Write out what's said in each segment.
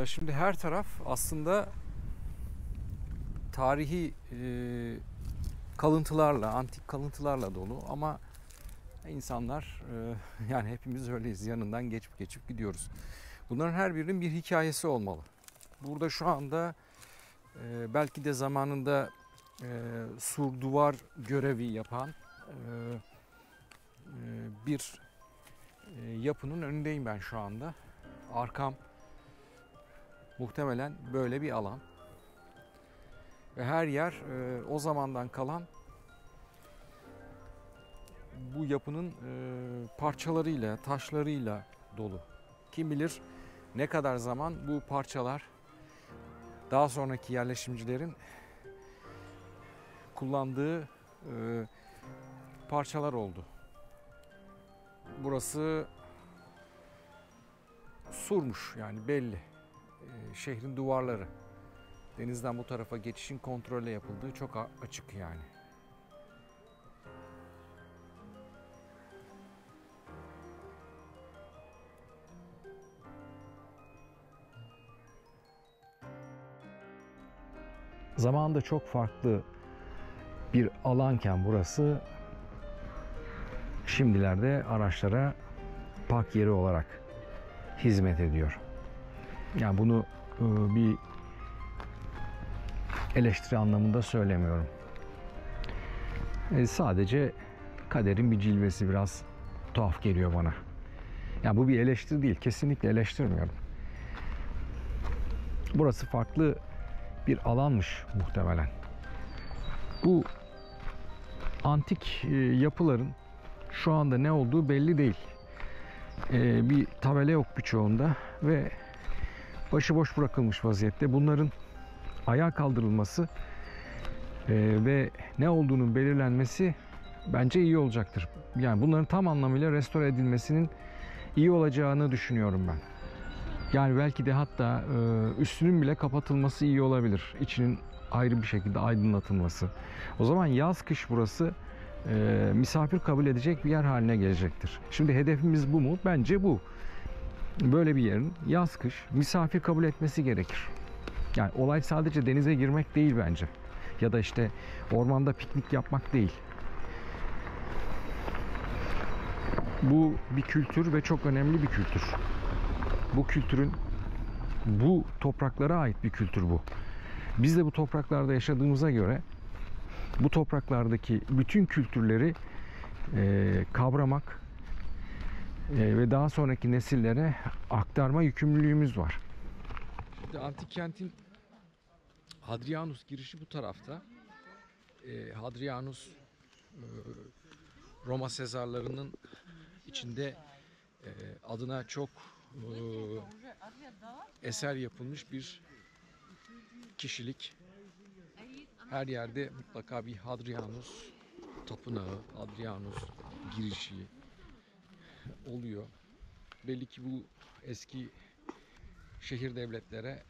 Şimdi her taraf aslında tarihi kalıntılarla, antik kalıntılarla dolu ama insanlar yani hepimiz öyleyiz. Yanından geçip gidiyoruz. Bunların her birinin bir hikayesi olmalı. Burada şu anda belki de zamanında sur duvar görevi yapan bir yapının önündeyim ben şu anda. Arkam muhtemelen böyle bir alan. Ve her yer o zamandan kalan bu yapının parçalarıyla, taşlarıyla dolu. Kim bilir ne kadar zaman bu parçalar daha sonraki yerleşimcilerin kullandığı parçalar oldu. Burası surmuş yani belli. Şehrin duvarları. Denizden bu tarafa geçişin kontrolle yapıldığı çok açık yani. Zamanında çok farklı bir alanken burası şimdilerde araçlara park yeri olarak hizmet ediyor. Yani bunu bir eleştiri anlamında söylemiyorum. Sadece kaderin bir cilvesi, biraz tuhaf geliyor bana. Yani bu bir eleştiri değil, kesinlikle eleştirmiyorum. Burası farklı bir alanmış muhtemelen. Bu antik yapıların şu anda ne olduğu belli değil. Bir tabela yok birçoğunda ve başıboş bırakılmış vaziyette. Bunların ayağa kaldırılması ve ne olduğunun belirlenmesi bence iyi olacaktır. Yani bunların tam anlamıyla restore edilmesinin iyi olacağını düşünüyorum ben. Yani belki de hatta üstünün bile kapatılması iyi olabilir. İçinin ayrı bir şekilde aydınlatılması. O zaman yaz kış burası misafir kabul edecek bir yer haline gelecektir. Şimdi hedefimiz bu mu? Bence bu. Böyle bir yerin yaz kış misafir kabul etmesi gerekir. Yani olay sadece denize girmek değil bence. Ya da işte ormanda piknik yapmak değil. Bu bir kültür ve çok önemli bir kültür. Bu kültürün, bu topraklara ait bir kültür bu. Biz de bu topraklarda yaşadığımıza göre bu topraklardaki bütün kültürleri kavramak ve daha sonraki nesillere aktarma yükümlülüğümüz var. Şimdi antik kentin Hadrianus girişi bu tarafta. Hadrianus Roma Sezarlarının içinde adına çok eser yapılmış bir kişilik. Her yerde mutlaka bir Hadrianus tapınağı, Hadrianus girişi oluyor. Belli ki bu eski şehir devletlere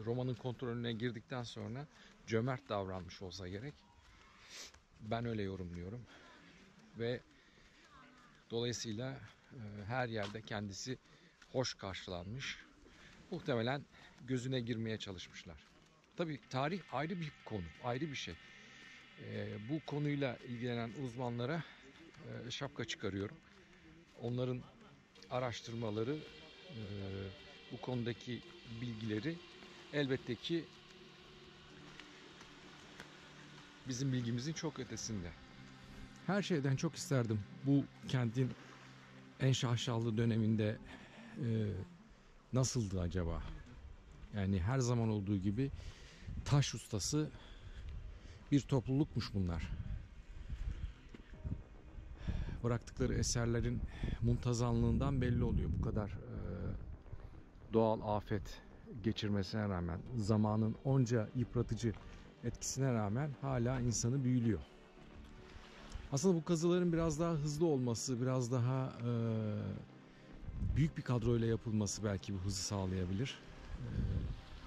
Roma'nın kontrolüne girdikten sonra cömert davranmış olsa gerek. Ben öyle yorumluyorum. Ve dolayısıyla her yerde kendisi hoş karşılanmış. Muhtemelen gözüne girmeye çalışmışlar. Tabii tarih ayrı bir konu, ayrı bir şey. Bu konuyla ilgilenen uzmanlara şapka çıkarıyorum. Onların araştırmaları, bu konudaki bilgileri elbette ki bizim bilgimizin çok ötesinde. Her şeyden çok isterdim bu kentin en şaşalı döneminde nasıldı acaba? Yani her zaman olduğu gibi taş ustası bir toplulukmuş bunlar. Bıraktıkları eserlerin muntazamlığından belli oluyor. Bu kadar doğal afet geçirmesine rağmen, zamanın onca yıpratıcı etkisine rağmen hala insanı büyülüyor. Aslında bu kazıların biraz daha hızlı olması, biraz daha büyük bir kadroyla yapılması belki bu hızı sağlayabilir.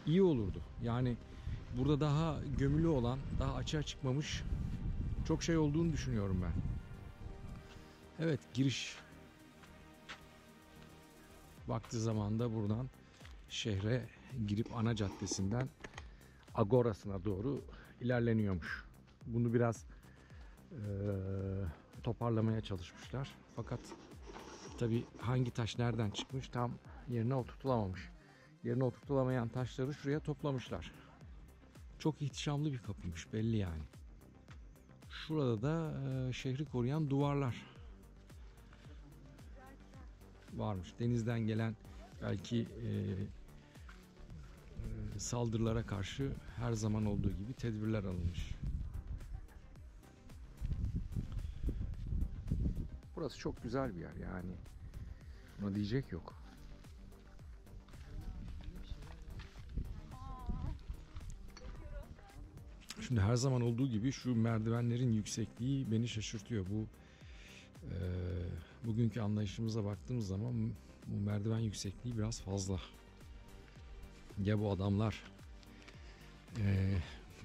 İyi olurdu. Yani burada daha gömülü olan, daha açığa çıkmamış çok şey olduğunu düşünüyorum ben. Evet, giriş vakti zamanında buradan şehre girip ana caddesinden Agora'sına doğru ilerleniyormuş. Bunu biraz toparlamaya çalışmışlar. Fakat tabii hangi taş nereden çıkmış tam yerine oturtulamamış. Yerine oturtulamayan taşları şuraya toplamışlar. Çok ihtişamlı bir kapıymış belli yani. Şurada da şehri koruyan duvarlar varmış. Denizden gelen belki saldırılara karşı her zaman olduğu gibi tedbirler alınmış. Burası çok güzel bir yer yani. Buna diyecek yok. Şimdi her zaman olduğu gibi şu merdivenlerin yüksekliği beni şaşırtıyor. Bugünkü anlayışımıza baktığımız zaman bu merdiven yüksekliği biraz fazla. Ya bu adamlar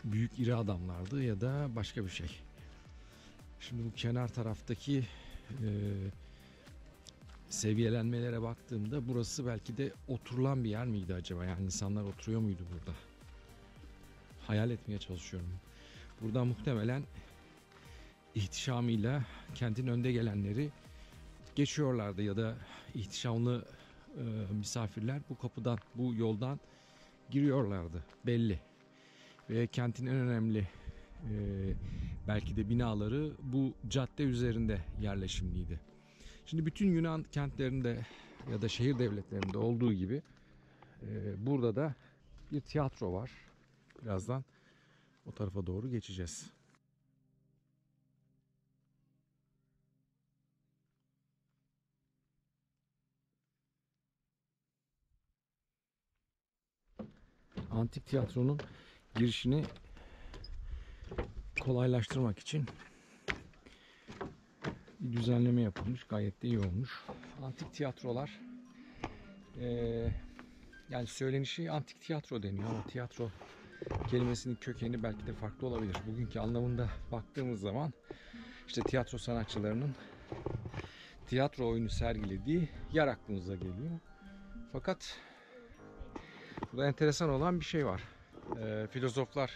büyük iri adamlardı ya da başka bir şey. Şimdi bu kenar taraftaki seviyelenmelere baktığımda burası belki de oturulan bir yer miydi acaba? Yani insanlar oturuyor muydu burada? Hayal etmeye çalışıyorum. Buradan muhtemelen ihtişamıyla kentin önde gelenleri geçiyorlardı ya da ihtişamlı misafirler bu kapıdan, bu yoldan giriyorlardı belli. Ve kentin en önemli belki de binaları bu cadde üzerinde yerleşimliydi. Şimdi bütün Yunan kentlerinde ya da şehir devletlerinde olduğu gibi burada da bir tiyatro var. Birazdan o tarafa doğru geçeceğiz. Antik tiyatronun girişini kolaylaştırmak için bir düzenleme yapılmış. Gayet de iyi olmuş. Antik tiyatrolar yani söylenişi antik tiyatro deniyor ama tiyatro kelimesinin kökeni belki de farklı olabilir. Bugünkü anlamında baktığımız zaman işte tiyatro sanatçılarının tiyatro oyunu sergilediği yer aklımıza geliyor. Fakat burada enteresan olan bir şey var. Filozoflar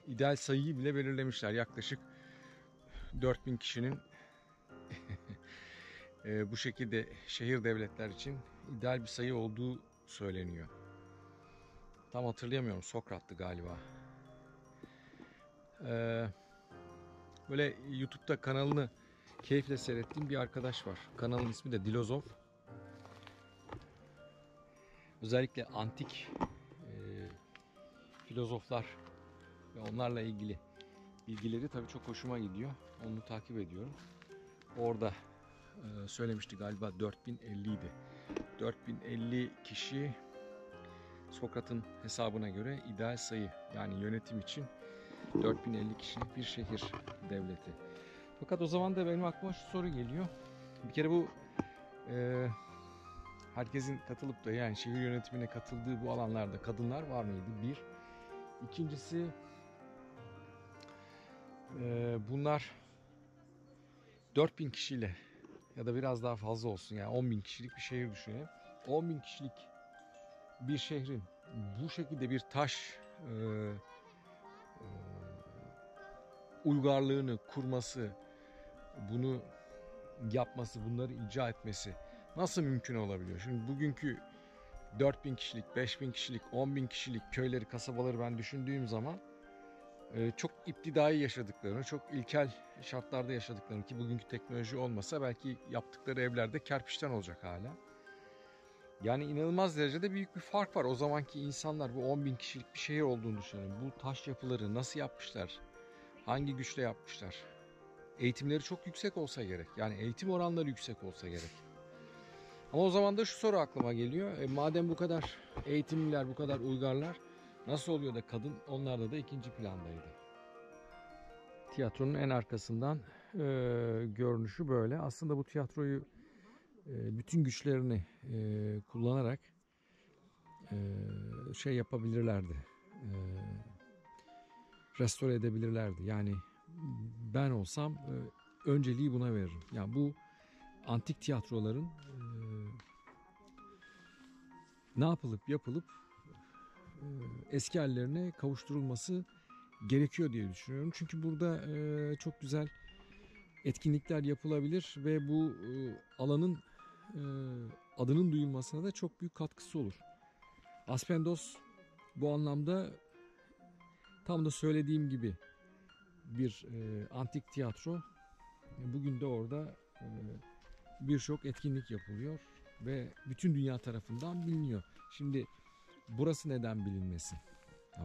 ideal sayıyı bile belirlemişler. Yaklaşık 4000 kişinin bu şekilde şehir devletler için ideal bir sayı olduğu söyleniyor. Tam hatırlayamıyorum. Sokrat'tı galiba. Böyle YouTube'da kanalını keyifle seyrettiğim bir arkadaş var. Kanalın ismi de Dilozof. Özellikle antik filozoflar ve onlarla ilgili bilgileri tabii çok hoşuma gidiyor. Onu takip ediyorum. Orada söylemişti galiba 4050 idi. 4050 kişi Sokrat'ın hesabına göre ideal sayı. Yani yönetim için 4050 kişilik bir şehir devleti. Fakat o zaman da benim aklıma şu soru geliyor. Bir kere bu herkesin katılıp da yani şehir yönetimine katıldığı bu alanlarda kadınlar var mıydı? Bir. İkincisi bunlar 4000 kişiyle ya da biraz daha fazla olsun yani 10.000 kişilik bir şehir düşünelim. 10.000 kişilik bir şehrin bu şekilde bir taş uygarlığını kurması, bunu yapması, bunları icra etmesi nasıl mümkün olabiliyor? Şimdi bugünkü 4000 kişilik, 5000 kişilik, 10.000 kişilik köyleri, kasabaları ben düşündüğüm zaman çok iptidai yaşadıklarını, çok ilkel şartlarda yaşadıklarını ki bugünkü teknoloji olmasa belki yaptıkları evlerde kerpiçten olacak hala. Yani inanılmaz derecede büyük bir fark var. O zamanki insanlar, bu 10.000 kişilik bir şehir olduğunu düşünün. Bu taş yapıları nasıl yapmışlar? Hangi güçle yapmışlar? Eğitimleri çok yüksek olsa gerek. Yani eğitim oranları yüksek olsa gerek. Ama o zaman da şu soru aklıma geliyor. Madem bu kadar eğitimliler, bu kadar uygarlar, nasıl oluyor da kadın onlarda da ikinci plandaydı? Tiyatronun en arkasından görünüşü böyle. Aslında bu tiyatroyu bütün güçlerini kullanarak şey yapabilirlerdi. Restore edebilirlerdi. Yani ben olsam önceliği buna veririm. Yani bu antik tiyatroların ne yapılıp eski hallerine kavuşturulması gerekiyor diye düşünüyorum. Çünkü burada çok güzel etkinlikler yapılabilir ve bu alanın adının duyulmasına da çok büyük katkısı olur. Aspendos bu anlamda tam da söylediğim gibi bir antik tiyatro. Bugün de orada birçok etkinlik yapılıyor ve bütün dünya tarafından biliniyor. Şimdi burası neden bilinmesin?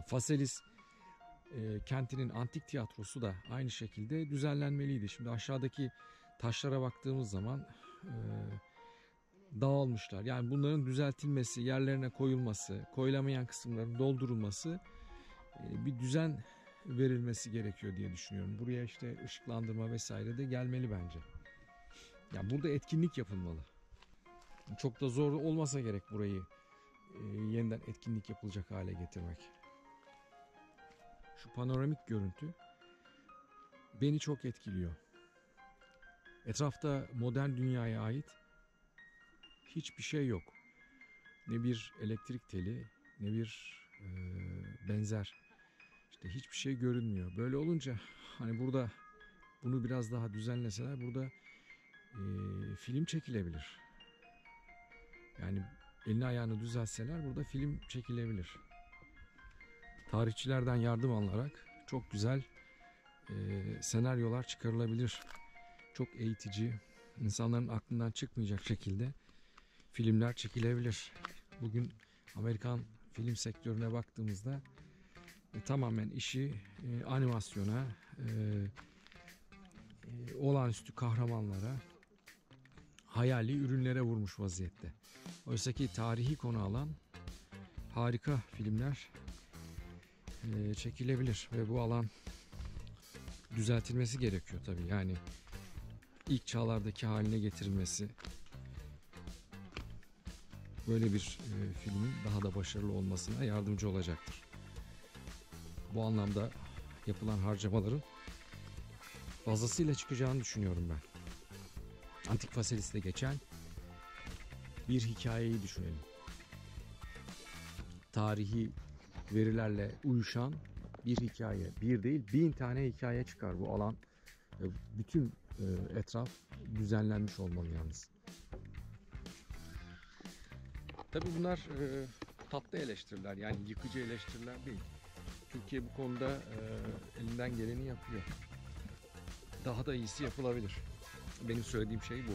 Phaselis kentinin antik tiyatrosu da aynı şekilde düzenlenmeliydi. Şimdi aşağıdaki taşlara baktığımız zaman dağılmışlar. Yani bunların düzeltilmesi, yerlerine koyulması, koyulamayan kısımların doldurulması, bir düzen verilmesi gerekiyor diye düşünüyorum. Buraya işte ışıklandırma vesaire de gelmeli bence. Yani burada etkinlik yapılmalı. Çok da zor olmasa gerek burayı yeniden etkinlik yapılacak hale getirmek. Şu panoramik görüntü beni çok etkiliyor. Etrafta modern dünyaya ait hiçbir şey yok. Ne bir elektrik teli, ne bir benzer. İşte hiçbir şey görünmüyor. Böyle olunca hani burada bunu biraz daha düzenleseler burada film çekilebilir. Yani elini ayağını düzeltseler burada film çekilebilir. Tarihçilerden yardım alınarak çok güzel senaryolar çıkarılabilir. Çok eğitici, insanların aklından çıkmayacak şekilde filmler çekilebilir. Bugün Amerikan film sektörüne baktığımızda tamamen işi animasyona, olağanüstü kahramanlara, hayali ürünlere vurmuş vaziyette. Oysaki tarihi konu alan harika filmler çekilebilir ve bu alan düzeltilmesi gerekiyor tabii. Yani ilk çağlardaki haline getirilmesi böyle bir filmin daha da başarılı olmasına yardımcı olacaktır. Bu anlamda yapılan harcamaların fazlasıyla çıkacağını düşünüyorum ben. Antik Phaselis'te geçen bir hikayeyi düşünelim. Tarihi verilerle uyuşan bir hikaye. Bir değil 1000 tane hikaye çıkar bu alan. Bütün etraf düzenlenmiş olmalı yalnız. Tabii bunlar tatlı eleştiriler, yani yıkıcı eleştiriler değil. Türkiye bu konuda elinden geleni yapıyor. Daha da iyisi yapılabilir. Benim söylediğim şey bu.